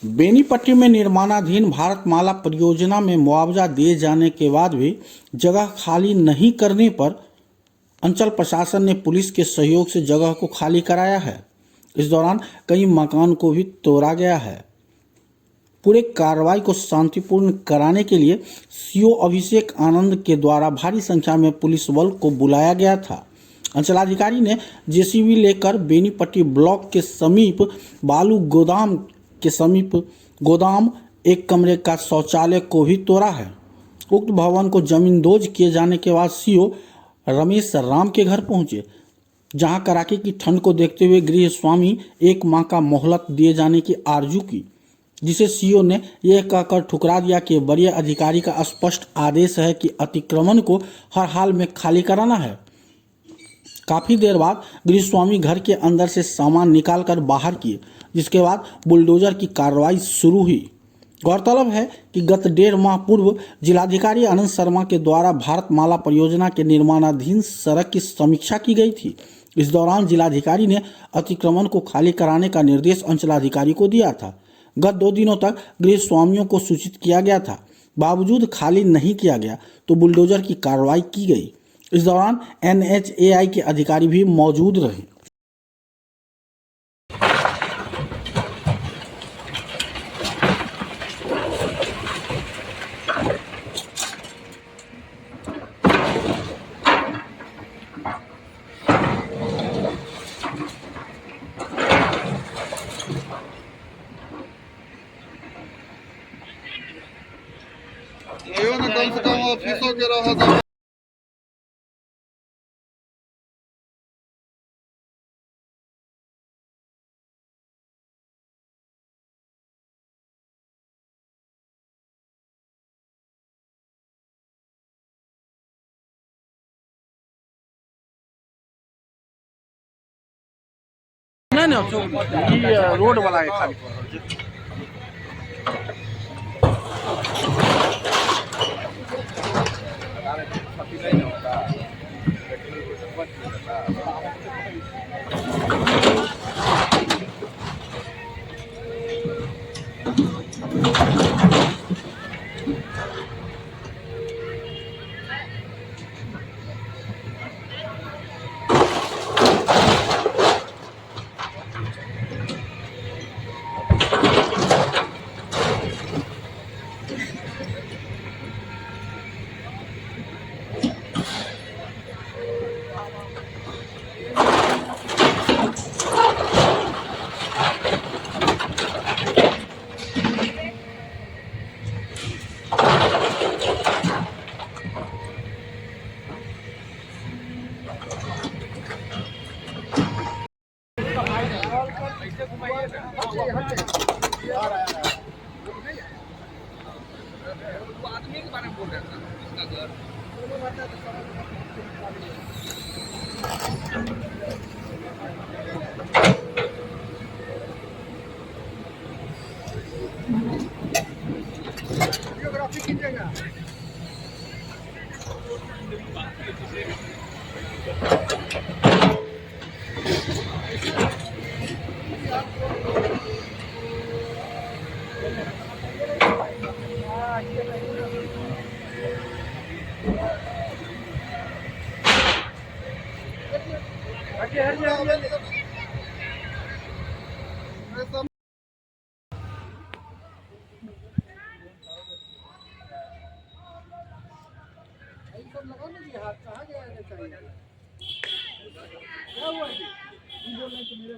बेनीपट्टी में निर्माणाधीन भारतमाला परियोजना में मुआवजा दिए जाने के बाद भी जगह खाली नहीं करने पर अंचल प्रशासन ने पुलिस के सहयोग से जगह को खाली कराया है। इस दौरान कई मकान को भी तोड़ा गया है। पूरे कार्रवाई को शांतिपूर्ण कराने के लिए सीओ अभिषेक आनंद के द्वारा भारी संख्या में पुलिस बल को बुलाया गया था। अंचलाधिकारी ने जेसीबी लेकर बेनीपट्टी ब्लॉक के समीप बालू गोदाम के समीप गोदाम एक कमरे का शौचालय को भी तोड़ा है। उक्त भवन को जमींदोज किए जाने के बाद सीओ रमेश राम के घर पहुंचे, जहां कड़ाके की ठंड को देखते हुए गृह स्वामी एक माह का मोहलत दिए जाने की आरजू की, जिसे सीओ ने यह कहकर ठुकरा दिया कि वरीय अधिकारी का स्पष्ट आदेश है कि अतिक्रमण को हर हाल में खाली कराना है। काफी देर बाद गृह स्वामी घर के अंदर से सामान निकालकर बाहर किए, जिसके बाद बुलडोजर की कार्रवाई शुरू हुई। गौरतलब है कि गत 1.5 माह पूर्व जिलाधिकारी आनंद शर्मा के द्वारा भारतमाला परियोजना के निर्माणाधीन सड़क की समीक्षा की गई थी। इस दौरान जिलाधिकारी ने अतिक्रमण को खाली कराने का निर्देश अंचलाधिकारी को दिया था। गत 2 दिनों तक गृह स्वामियों को सूचित किया गया था, बावजूद खाली नहीं किया गया तो बुलडोजर की कार्रवाई की गई। इस दौरान NHAI के अधिकारी भी मौजूद रहे। यो न कम से कम ऑफिसों के रहो तो नहीं रोड वाला है खाली। आदमी के बारे में बोल रहे थे इसका घर जियोग्राफी कीजिएगा। हाथ कहाँ गया है? क्या हुआ जी? बोल रहे हैं कि मेरे